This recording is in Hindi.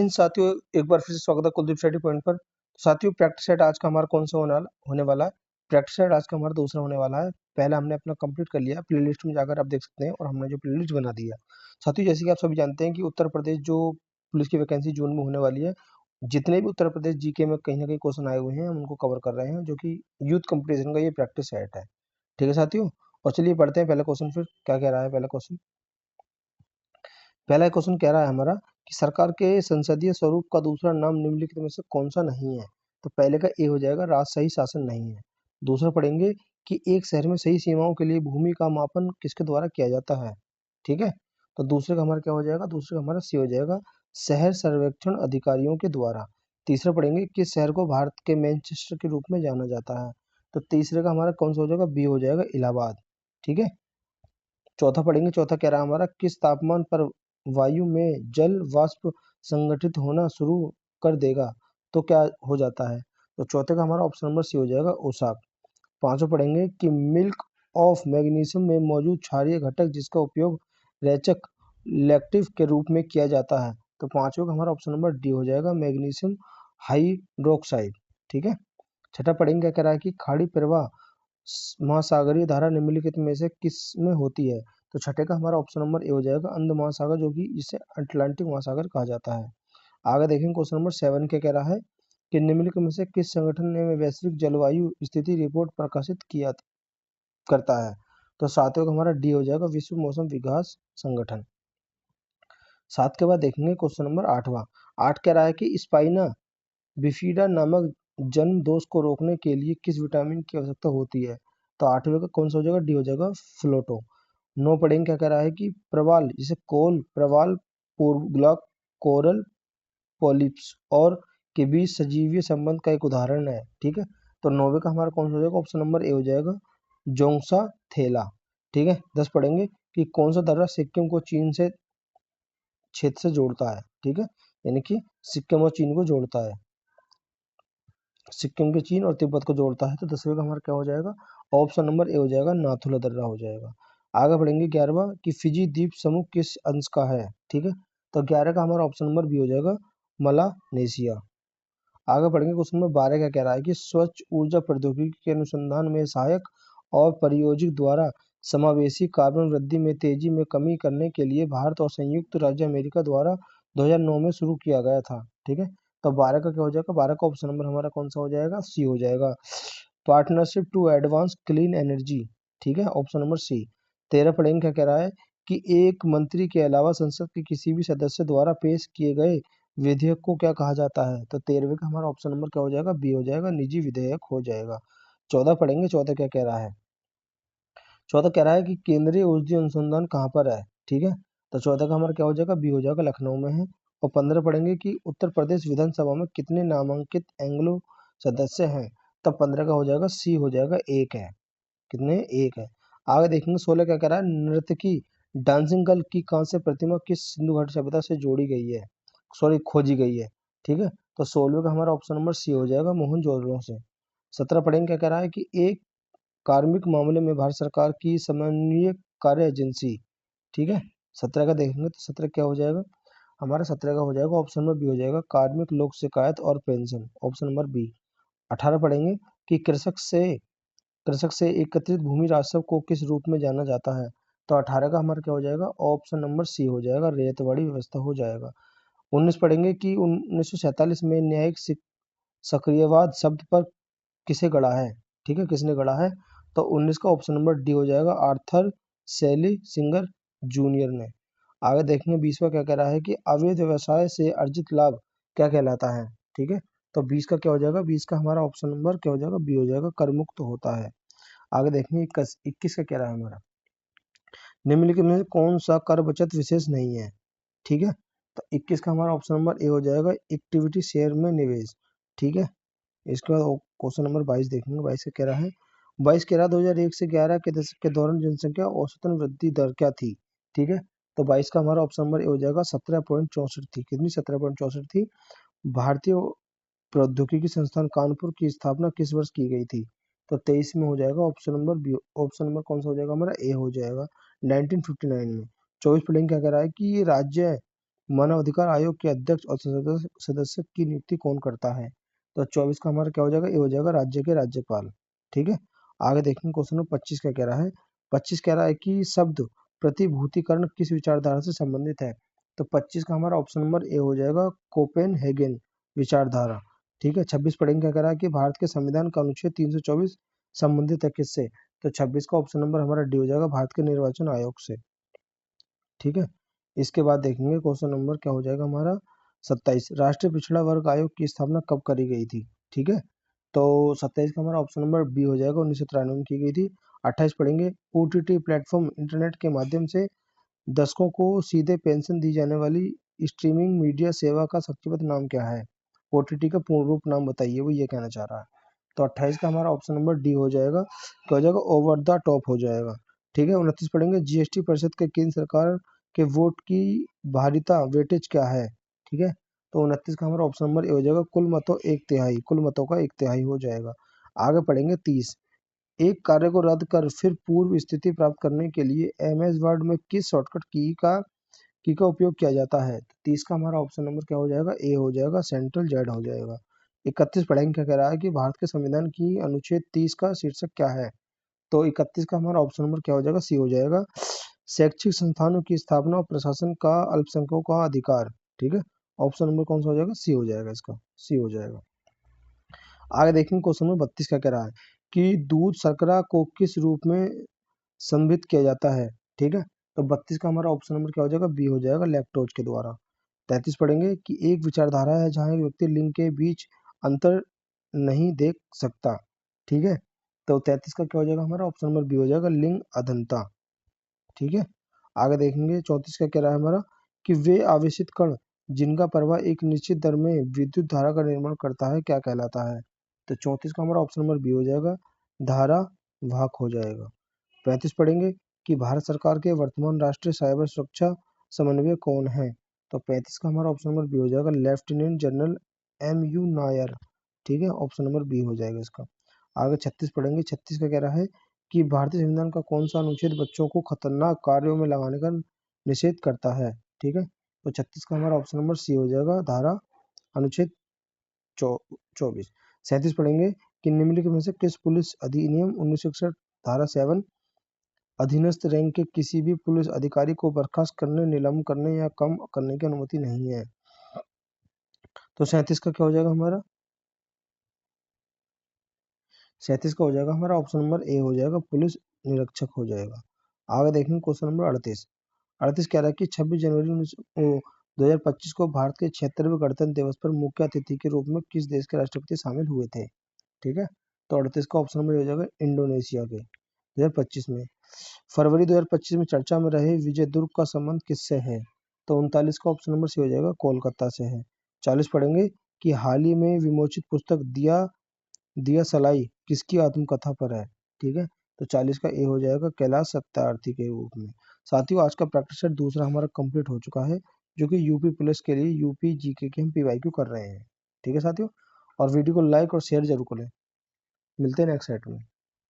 हिंद साथियों, एक बार फिर से स्वागत है कुलदीप स्टडी पॉइंट पर। साथियों, प्रैक्टिस सेट आज का हमारा कौन सा होने वाला है? प्रैक्टिस सेट आज का हमारा दूसरा होने वाला है। पहला हमने अपना कंप्लीट कर लिया, प्लेलिस्ट में जाकर आप देख सकते हैं, और हमने जो प्लेलिस्ट बना दिया। साथियों, जैसे कि आप सभी जानते हैं कि उत्तर प्रदेश जो पुलिस की वैकेंसी जून में होने वाली है, जितने भी उत्तर प्रदेश जीके में कहीं ना कहीं क्वेश्चन आए हुए हैं हम उनको कवर कर रहे हैं, जो कि यूथ कंपटीशन का ये प्रैक्टिस सेट है। ठीक है साथियों, और चलिए पढ़ते हैं पहला क्वेश्चन। फिर क्या कह रहा है पहला क्वेश्चन? पहला क्वेश्चन कह रहा है हमारा कि सरकार के संसदीय स्वरूप का दूसरा नाम निम्नलिखित में से कौन सा नहीं है? तो पहले का ए हो जाएगा, राजशाही शासन नहीं है। दूसरा पढ़ेंगे कि एक शहर में सही सीमाओं के लिए भूमि का मापन किसके द्वारा किया जाता है? ठीक है, तो दूसरे का हमारा क्या हो जाएगा? दूसरे का हमारा सी हो जाएगा, शहर सर्वेक्षण अधिकारियों के द्वारा। तीसरा पढ़ेंगे किस शहर को भारत के मैनचेस्टर के रूप में जाना जाता है? तो तीसरे का हमारा कौन सा हो जाएगा? बी हो जाएगा, इलाहाबाद। ठीक है, चौथा पढ़ेंगे। चौथा कह रहा है हमारा, किस तापमान पर वायु में जल वाष्प संगठित होना शुरू कर देगा तो क्या हो जाता है? तो चौथे का हमारा ऑप्शन नंबर सी हो जाएगा, ओसाक। पांचवा पढ़ेंगे कि मिल्क ऑफ मैग्नीशियम में मौजूद क्षारीय घटक जिसका उपयोग रेचक लैक्टिव के रूप में किया जाता है। तो पांचवा का हमारा ऑप्शन नंबर डी हो जाएगा, मैग्नीशियम हाइड्रोक्साइड। ठीक है, छठा पढ़ेंगे क्या कह रहा है कि खाड़ी प्रवाह महासागरीय धारा निम्नलिखित में से किस में होती है? तो छठे का हमारा ऑप्शन नंबर ए हो जाएगा, अंध महासागर, जो कि इसे अटलांटिक महासागर कहा जाता है। आगे देखेंगे क्वेश्चन नंबर 7 क्या कह रहा है कि निम्नलिखित में से किस संगठन ने वैश्विक जलवायु स्थिति रिपोर्ट प्रकाशित किया करता है? तो सातवें का हमारा डी हो जाएगा, विश्व मौसम विकास संगठन। सात के बाद देखेंगे क्वेश्चन नंबर 8वां। 8 कह रहा है कि स्पाइना बिफिडा नामक जन्म दोष को रोकने के लिए किस विटामिन की आवश्यकता होती है? तो आठवें का कौन सा हो जाएगा? डी हो जाएगा, फ्लोटो। नौ पढ़ेंगे क्या कह रहा है कि प्रवाल, जिसे कोल प्रवाल पोर्गुला कोरल पॉलिप्स और के बीच सजीवीय संबंध का एक उदाहरण है। ठीक है, तो नौवे का हमारा कौन सा हो जाएगा? ऑप्शन नंबर ए हो जाएगा, जोंगसा थेला। ठीक है, 10 पढ़ेंगे कि कौन सा दर्रा सिक्किम को चीन से क्षेत्र से जोड़ता है? ठीक है, यानी कि सिक्किम और चीन को जोड़ता है, सिक्किम के चीन और तिब्बत को जोड़ता है। तो 10वें का हमारा क्या हो जाएगा? ऑप्शन नंबर ए हो जाएगा, नाथुला दर्रा हो जाएगा। आगे बढ़ेंगे 11वां कि फिजी द्वीप समूह किस अंश का है? ठीक है, तो 11 का हमारा ऑप्शन नंबर बी हो जाएगा, मलानेशिया। आगे बढ़ेंगे क्वेश्चन नंबर 12 का कह रहा है कि स्वच्छ ऊर्जा प्रौद्योगिकी के अनुसंधान में सहायक और परियोजित द्वारा समावेशी कार्बन वृद्धि में तेजी में कमी करने के लिए भारत और संयुक्त राज्य अमेरिका द्वारा 2009 में शुरू किया गया था। ठीक है, तो 12 का क्या हो जाएगा? 12 का ऑप्शन नंबर हमारा कौन सा हो जाएगा? सी हो जाएगा, partnership to advance clean energy. ठीक है, ऑप्शन नंबर सी। 13 पढ़ेंगे क्या कह रहा है कि एक मंत्री के अलावा संसद के किसी भी सदस्य द्वारा पेश किए गए विधेयक को क्या कहा जाता है? तो 13वें का हमारा ऑप्शन नंबर क्या हो जाएगा? बी हो जाएगा, निजी विधेयक हो जाएगा। 14 पढ़ेंगे। 14 क्या कह रहा है? 14 कह रहा है कि केंद्रीय औषधि अनुसंधान कहाँ पर है? ठीक है, तो 14 का हमारा क्या हो जाएगा? बी हो जाएगा, लखनऊ में है। और 15 पढ़ेंगे कि उत्तर प्रदेश विधानसभा में कितने नामांकित एंग्लो सदस्य हैं? तब 15 का हो जाएगा, सी हो जाएगा, एक है। कितने? एक है। आगे देखेंगे 16 क्या कह रहा है, नर्तकी डांसिंग गर्ल की कांस्य प्रतिमा किस सिंधु घाटी सभ्यता से जोड़ी गई है, सॉरी खोजी गई है? ठीक है, तो 16 का हमारा ऑप्शन नंबर सी हो जाएगा, मोहनजोदड़ो से। 17 पढ़ेंगे क्या कह रहा है कि एक कार्मिक मामले में भारत सरकार की समन्वय कार्य एजेंसी। ठीक है, 17 का देखेंगे तो 17 क्या हो जाएगा? हमारा 17 का हो जाएगा ऑप्शन नंबर बी हो जाएगा, कार्मिक लोक शिकायत और पेंशन, ऑप्शन नंबर बी। 18 पढ़ेंगे कि कृषक से एकत्रित भूमि राजस्व को किस रूप में जाना जाता है? तो 18 का हमारा क्या हो जाएगा? ऑप्शन नंबर सी हो जाएगा, रेतवाड़ी व्यवस्था हो जाएगा। 19 पढ़ेंगे कि 1947 में न्यायिक सक्रियवाद शब्द पर किसे गढ़ा है? ठीक है, किसने गढ़ा है? तो 19 का ऑप्शन नंबर डी हो जाएगा, आर्थर सैली सिंगर जूनियर ने। आगे देखेंगे 20वां क्या कह रहा है कि अवैध व्यवसाय से अर्जित लाभ क्या कहलाता है? ठीक है, तो 20 का क्या हो जाएगा? 20 का हमारा ऑप्शन नंबर क्या हो जाएगा? बी हो जाएगा, कर मुक्त होता है। आगे देखेंगे 21 का कह रहा है हमारा, निम्नलिखित में से कौन सा कर बचत विशेष नहीं है? ठीक है, तो 21 का हमारा ऑप्शन नंबर ए हो जाएगा, इक्विटी शेयर में निवेश। ठीक है, इसके बाद क्वेश्चन नंबर 22 देखेंगे। 22 का कह रहा है, 22 कह रहा है 2001 से 11 के दशक के दौरान जनसंख्या औसतन वृद्धि दर क्या थी? ठीक है, तो 22 का हमारा ऑप्शन नंबर ए हो जाएगा, 17.64 थी। कितनी? 17.64 थी। भारतीय प्रौद्योगिकी संस्थान कानपुर की स्थापना किस वर्ष की गई थी? तो 23 में हो जाएगा, option number B. Option number कौन सा हो जाएगा? हमारा ए हो जाएगा, 1959 में। 24 पढ़ेंगे क्या कह रहा है कि ये राज्य मानव अधिकार आयोग के अध्यक्ष और सदस्य की नियुक्ति कौन करता है? तो 24 का हमारा क्या हो जाएगा? ए हो जाएगा राज्य के राज्यपाल। ठीक है, आगे देखेंगे क्वेश्चन नंबर 25 का कह रहा है। 25 कह रहा है कि शब्द प्रतिभूतिकरण किस विचारधारा से संबंधित है? तो 25 का हमारा ऑप्शन नंबर ए हो जाएगा कोपेनहेगन विचारधारा। ठीक है, 26 पढ़ेंगे क्या कह रहा है कि भारत के संविधान का अनुच्छेद 324 संबंधित है किससे? तो 26 का ऑप्शन नंबर हमारा डी हो जाएगा भारत के निर्वाचन आयोग से। ठीक है, इसके बाद देखेंगे क्वेश्चन नंबर क्या हो जाएगा हमारा 27, राष्ट्रीय पिछड़ा वर्ग आयोग की स्थापना कब करी गई थी? ठीक है, तो 27 का हमारा ऑप्शन नंबर बी हो जाएगा 1993 में की गई थी। 28 पढ़ेंगे ओटीटी प्लेटफॉर्म इंटरनेट के माध्यम से दर्शकों को सीधे पेंशन दी जाने वाली स्ट्रीमिंग मीडिया सेवा का शक्तिपद नाम क्या है? ओटीटी का पूर्ण रूप नाम बताइए, वो ये कहना चाह रहा है। तो 28 का हमारा ऑप्शन नंबर डी हो जाएगा, क्या हो जाएगा? ओवर द टॉप हो जाएगा। ठीक है, 29 पढ़ेंगे जीएसटी परिषद के केंद्र सरकार के वोट की भारिता वेटेज क्या है? ठीक है, तो 29 का हमारा ऑप्शन नंबर ए हो जाएगा कुल मतों एक तिहाई, कुल मतों का एक तिहाई हो जाएगा। आगे पढ़ेंगे 30, एक कार्य को रद्द कर फिर पूर्व स्थिति प्राप्त करने के लिए एमएस वर्ड में किस शॉर्टकट की का उपयोग किया जाता है? 30 का हमारा ऑप्शन नंबर क्या हो जाएगा? ए हो जाएगा सेंट्रल जेड हो जाएगा। 31 पढ़ेंगे क्या कह रहा है कि भारत के संविधान की अनुच्छेद 30 का शीर्षक क्या है? तो 31 का हमारा ऑप्शन नंबर क्या हो जाएगा? सी हो जाएगा शैक्षिक संस्थानों की स्थापना और प्रशासन का अल्पसंख्यकों का अधिकार। ठीक है, ऑप्शन नंबर कौन सा हो जाएगा? सी हो जाएगा, इसका सी हो जाएगा। आगे देखेंगे क्वेश्चन नंबर 32 का कह रहा है कि दूध शर्करा को किस रूप में संदर्भित किया जाता है? ठीक है, तो 32 का हमारा ऑप्शन नंबर क्या हो जाएगा? बी हो जाएगा लैक्टोज के द्वारा। 33 पढ़ेंगे कि एक विचारधारा है जहां एक व्यक्ति लिंग के बीच अंतर नहीं देख सकता। ठीक है, तो 33 का क्या हो जाएगा? हमारा ऑप्शन नंबर बी हो जाएगा लिंग अधनता। ठीक है, आगे देखेंगे 34 का क्या रहा है हमारा कि वे आवेशित कण जिनका प्रवाह एक निश्चित दर में विद्युत धारा का निर्माण करता है क्या कहलाता है? तो 34 का हमारा ऑप्शन नंबर बी हो जाएगा धारा वाहक हो जाएगा। 35 पढ़ेंगे कि भारत सरकार के वर्तमान राष्ट्रीय साइबर सुरक्षा समन्वयक कौन है? तो 35 का हमारा ऑप्शन नंबर बी हो जाएगा lieutenant general M U Nair. ठीक है, ऑप्शन नंबर बी हो जाएगा इसका। आगे 36 पढ़ेंगे, 36 का कह रहा है कि भारतीय संविधान का कौन सा अनुच्छेद बच्चों को खतरनाक कार्यों में लगाने का निषेध करता है? ठीक है, तो 36 का हमारा ऑप्शन नंबर सी हो जाएगा धारा अनुच्छेद 24। 37 पढ़ेंगे कि निम्नलिखित में से किस पुलिस अधिनियम 1961 धारा 7 अधीनस्थ रैंक के किसी भी पुलिस अधिकारी को बर्खास्त करने, निलंबन करने या कम करने की अनुमति नहीं है? तो 37 का क्या हो जाएगा हमारा? 37 का हो जाएगा हमारा ऑप्शन नंबर ए हो जाएगा पुलिस निरीक्षक हो जाएगा। आगे देखेंगे क्वेश्चन नंबर 38। 38 कह रहा है कि 26 जनवरी 2025 को भारत के 76वें गणतंत्र दिवस पर मुख्य अतिथि के रूप में किस देश के राष्ट्रपति शामिल हुए थे? ठीक है, तो 38 का ऑप्शन नंबर हो जाएगा इंडोनेशिया के 2025 में। फरवरी 2025 में चर्चा में रहे विजय दुर्ग का संबंध किससे है? तो 39 का ऑप्शन नंबर सी हो जाएगा कोलकाता से है। 40 पढ़ेंगे कि हाल ही में विमोचित पुस्तक दिया दिया सलाई किसकी आत्मकथा पर है? ठीक है, तो 40 का ए हो जाएगा कैलाश सत्यार्थी के रूप में। साथियों, आज का प्रैक्टिस सेट दूसरा हमारा कंप्लीट हो चुका है, जो कि यूपी पुलिस के लिए यूपी जीके के हम पीवाईक्यू कर रहे हैं। ठीक है साथियों, और वीडियो को लाइक और शेयर जरूर करें। मिलते हैं नेक्स्ट सेट में।